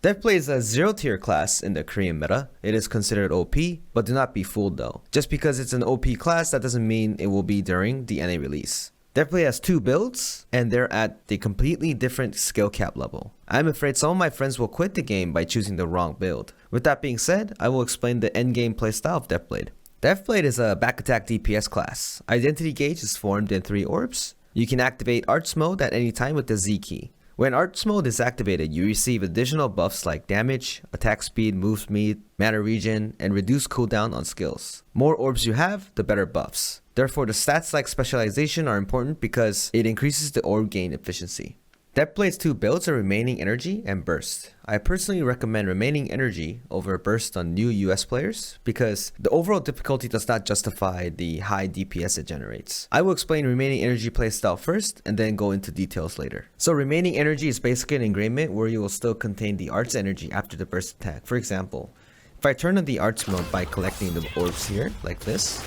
Deathblade is a 0 tier class in the Korean meta. It is considered OP, but do not be fooled though. Just because it's an OP class, that doesn't mean it will be during the NA release. Deathblade has 2 builds, and they're at the completely different skill cap level. I'm afraid some of my friends will quit the game by choosing the wrong build. With that being said, I will explain the endgame playstyle of Deathblade. Deathblade is a back attack DPS class. Identity gauge is formed in 3 orbs. You can activate Arts mode at any time with the Z key. When Arts mode is activated, you receive additional buffs like damage, attack speed, move speed, mana regen, and reduced cooldown on skills. More orbs you have, the better buffs. Therefore, the stats like specialization are important because it increases the orb gain efficiency. Deathblade's 2 builds are Remaining Energy and Burst. I personally recommend Remaining Energy over Burst on new US players because the overall difficulty does not justify the high DPS it generates. I will explain Remaining Energy playstyle first and then go into details later. So Remaining Energy is basically an engravement where you will still contain the Arts energy after the burst attack. For example, if I turn on the Arts mode by collecting the orbs here, like this.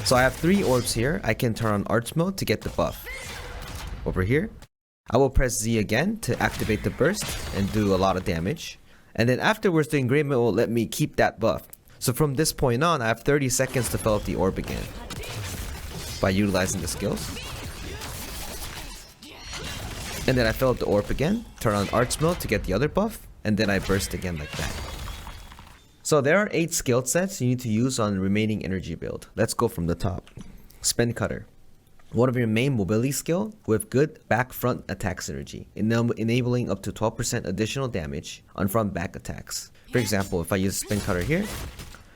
So I have 3 orbs here, I can turn on Arts mode to get the buff. Over here, I will press Z again to activate the burst and do a lot of damage. And then afterwards the engravement will let me keep that buff. So from this point on, I have 30 seconds to fill up the orb again by utilizing the skills. And then I fill up the orb again, turn on Arts mode to get the other buff, and then I burst again like that. So there are 8 skill sets you need to use on Remaining Energy build. Let's go from the top. Spin Cutter. One of your main mobility skill with good back-front attack synergy, enabling up to 12% additional damage on front-back attacks. For example, if I use Spin Cutter here,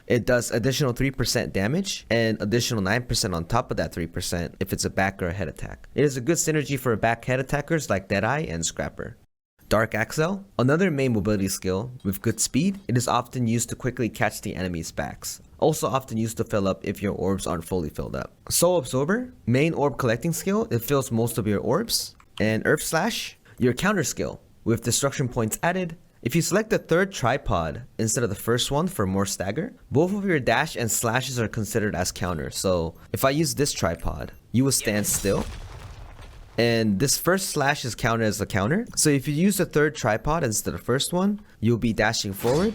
it does additional 3% damage and additional 9% on top of that 3% if it's a back or a head attack. It is a good synergy for back head attackers like Deadeye and Scrapper. Dark Axle, another main mobility skill with good speed. It is often used to quickly catch the enemy's backs. Also often used to fill up if your orbs aren't fully filled up. Soul Absorber, main orb collecting skill. It fills most of your orbs. And Earth Slash, your counter skill with destruction points added. If you select the 3rd tripod instead of the first one for more stagger, both of your dash and slashes are considered as counters. So if I use this tripod, you will stand still. And this first slash is counted as a counter. So if you use the 3rd tripod instead of the first one, you'll be dashing forward.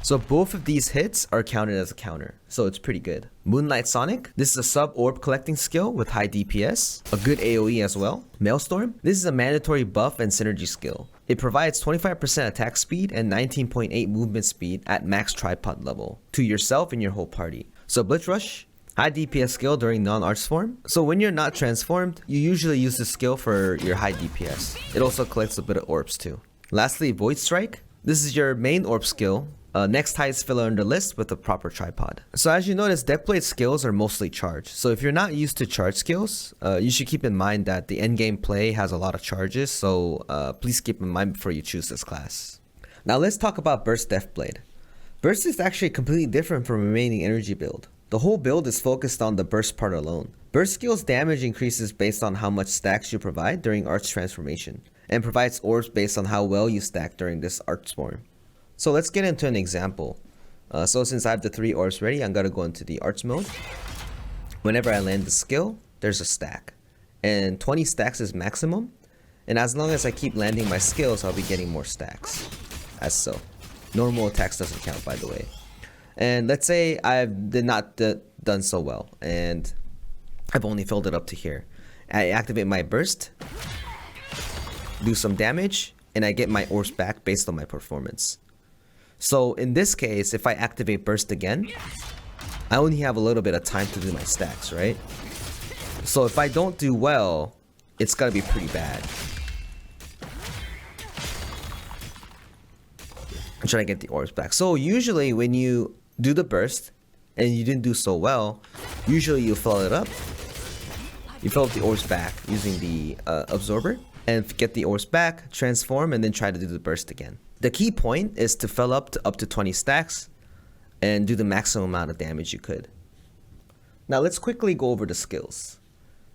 So both of these hits are counted as a counter. So it's pretty good. Moonlight Sonic. This is a sub orb collecting skill with high DPS. A good AoE as well. Maelstrom. This is a mandatory buff and synergy skill. It provides 25% attack speed and 19.8 movement speed at max tripod level to yourself and your whole party. So Blitz Rush. High DPS skill during non-arts form. So when you're not transformed, you usually use this skill for your high DPS. It also collects a bit of orbs too. Lastly, Void Strike. This is your main orb skill. Next highest filler on the list with a proper tripod. So as you notice, Deathblade skills are mostly charged. So if you're not used to charge skills, you should keep in mind that the endgame play has a lot of charges. So please keep in mind before you choose this class. Now let's talk about Burst Deathblade. Burst is actually completely different from Remaining Energy build. The whole build is focused on the burst part alone. Burst skills damage increases based on how much stacks you provide during Arts transformation, and provides orbs based on how well you stack during this Arts form. So let's get into an example. So since I have the 3 orbs ready, I'm gonna go into the Arts mode. Whenever I land the skill, there's a stack. And 20 stacks is maximum. And as long as I keep landing my skills, I'll be getting more stacks. As so. Normal attacks doesn't count, by the way. And let's say I did not done so well, and I've only filled it up to here. I activate my burst, do some damage, and I get my orbs back based on my performance. So in this case, if I activate burst again, I only have a little bit of time to do my stacks, right? So if I don't do well, it's gonna be pretty bad. I'm trying to get the orbs back. So usually when you do the burst and you didn't do so well, usually you fill it up. You fill up the orbs back using the absorber and get the orbs back, transform, and then try to do the burst again. The key point is to fill up to 20 stacks and do the maximum amount of damage you could. Now let's quickly go over the skills.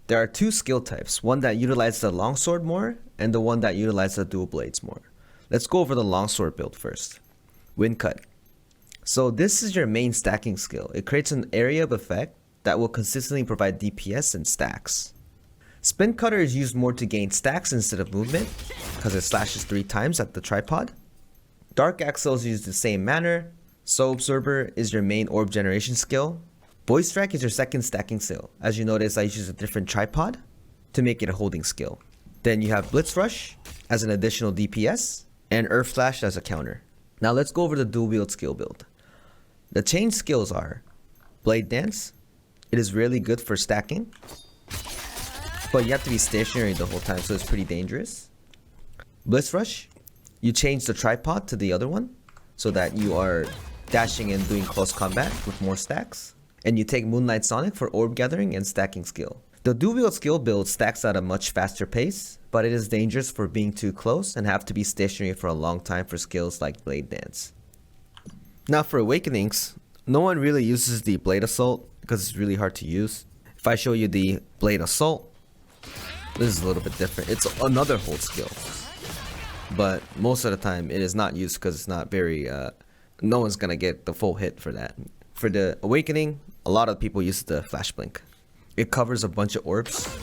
There are 2 skill types, one that utilizes the Longsword more and the one that utilizes the dual blades more. Let's go over the Longsword build first. Wind Cut. So this is your main stacking skill. It creates an area of effect that will consistently provide DPS and stacks. Spin Cutter is used more to gain stacks instead of movement, because it slashes 3 times at the tripod. Dark Axle is used the same manner. Soul Absorber is your main orb generation skill. Void Strike is your second stacking skill. As you notice, I use a different tripod to make it a holding skill. Then you have Blitz Rush as an additional DPS, and Earth Flash as a counter. Now let's go over the Duelwield skill build. The change skills are Blade Dance. It is really good for stacking, but you have to be stationary the whole time, so it's pretty dangerous. Blitz Rush, you change the tripod to the other one so that you are dashing and doing close combat with more stacks. And you take Moonlight Sonic for orb gathering and stacking skill. The Duelwield skill build stacks at a much faster pace, but it is dangerous for being too close and have to be stationary for a long time for skills like Blade Dance. Now for Awakenings, no one really uses the Blade Assault because it's really hard to use. If I show you the Blade Assault, this is a little bit different. It's another hold skill, but most of the time it is not used because it's not very, no one's gonna get the full hit for that. For the Awakening, a lot of people use the Flash Blink. It covers a bunch of orbs,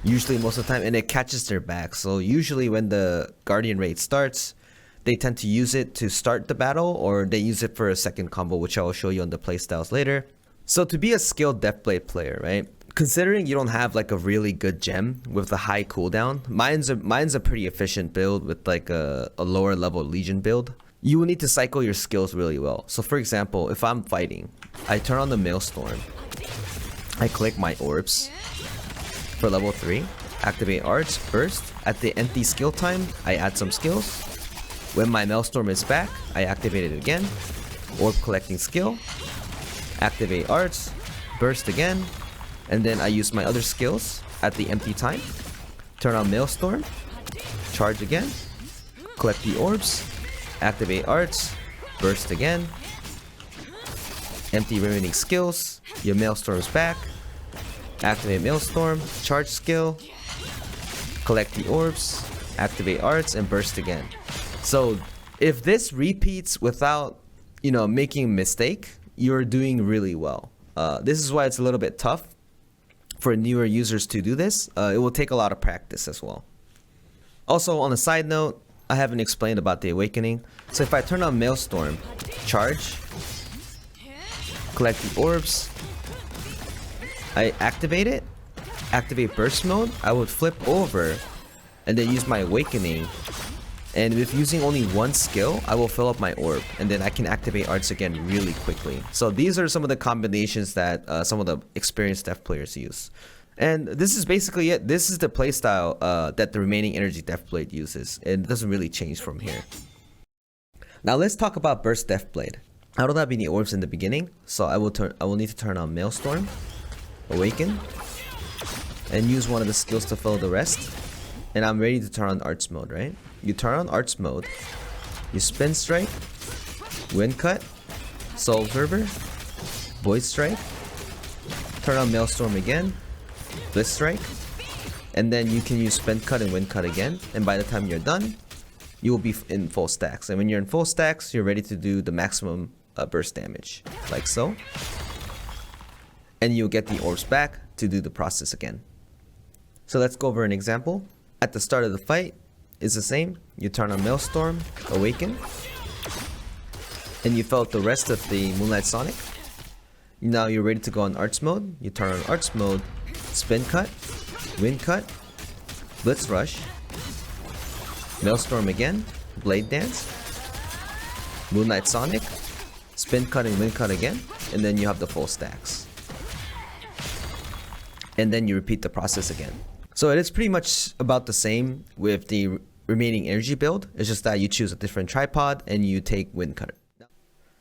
usually most of the time, and it catches their back. So usually when the Guardian raid starts, they tend to use it to start the battle, or they use it for a second combo, which I will show you on the playstyles later. So to be a skilled Deathblade player, right? Considering you don't have like a really good gem with a high cooldown, mine's a pretty efficient build with like a lower level Legion build. You will need to cycle your skills really well. So for example, if I'm fighting, I turn on the Maelstrom, I click my orbs for level 3, activate arts, burst. At the empty skill time, I add some skills. When my Maelstrom is back, I activate it again. Orb collecting skill, activate arts, burst again, and then I use my other skills at the empty time. Turn on Maelstrom, charge again, collect the orbs, activate arts, burst again, empty remaining skills, your Maelstrom's back, activate Maelstrom, charge skill, collect the orbs, activate arts, and burst again. So if this repeats without, making a mistake, you're doing really well. This is why it's a little bit tough for newer users to do this. It will take a lot of practice as well. Also, on a side note, I haven't explained about the Awakening. So if I turn on Maelstrom, charge, collect the orbs, I activate it, activate burst mode, I would flip over and then use my Awakening. And with using only one skill, I will fill up my orb, and then I can activate arts again really quickly. So these are some of the combinations that some of the experienced Death players use. And this is basically it. This is the playstyle that the remaining energy Deathblade uses. It doesn't really change from here. Now let's talk about Burst Deathblade. I don't have any orbs in the beginning, so I will need to turn on Maelstrom, Awaken, and use one of the skills to fill the rest. And I'm ready to turn on Arts mode, right? You turn on Arts mode, you Spin Strike, Wind Cut, Soul Absorber, Void Strike, turn on Maelstrom again, Blitz Strike, and then you can use Spin Cut and Wind Cut again, and by the time you're done, you will be in full stacks. And when you're in full stacks, you're ready to do the maximum burst damage, like so. And you'll get the orbs back to do the process again. So let's go over an example. At the start of the fight, is the same. You turn on Maelstrom, Awaken, and you felt the rest of the Moonlight Sonic. Now you're ready to go on Arts mode. You turn on Arts mode, Spin Cut, Wind Cut, Blitz Rush, Maelstrom again, Blade Dance, Moonlight Sonic, Spin Cut and Wind Cut again, and then you have the full stacks. And then you repeat the process again. So it is pretty much about the same with the remaining energy build. It's just that you choose a different tripod and you take Wind Cutter.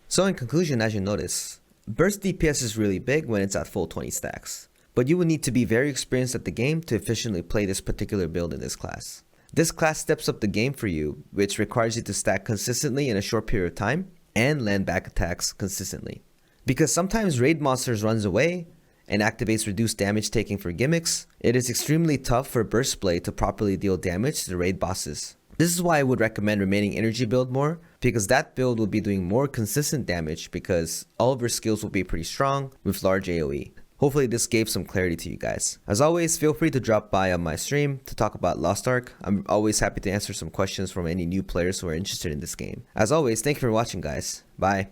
So in conclusion, as you notice, burst DPS is really big when it's at full 20 stacks. But you will need to be very experienced at the game to efficiently play this particular build in this class. This class steps up the game for you, which requires you to stack consistently in a short period of time and land back attacks consistently. Because sometimes raid monsters runs away and activates reduced damage taking for gimmicks, it is extremely tough for Burst Blade to properly deal damage to the raid bosses. This is why I would recommend remaining energy build more, because that build will be doing more consistent damage because all of your skills will be pretty strong with large AoE. Hopefully this gave some clarity to you guys. As always, feel free to drop by on my stream to talk about Lostark. I'm always happy to answer some questions from any new players who are interested in this game. As always, thank you for watching, guys. Bye.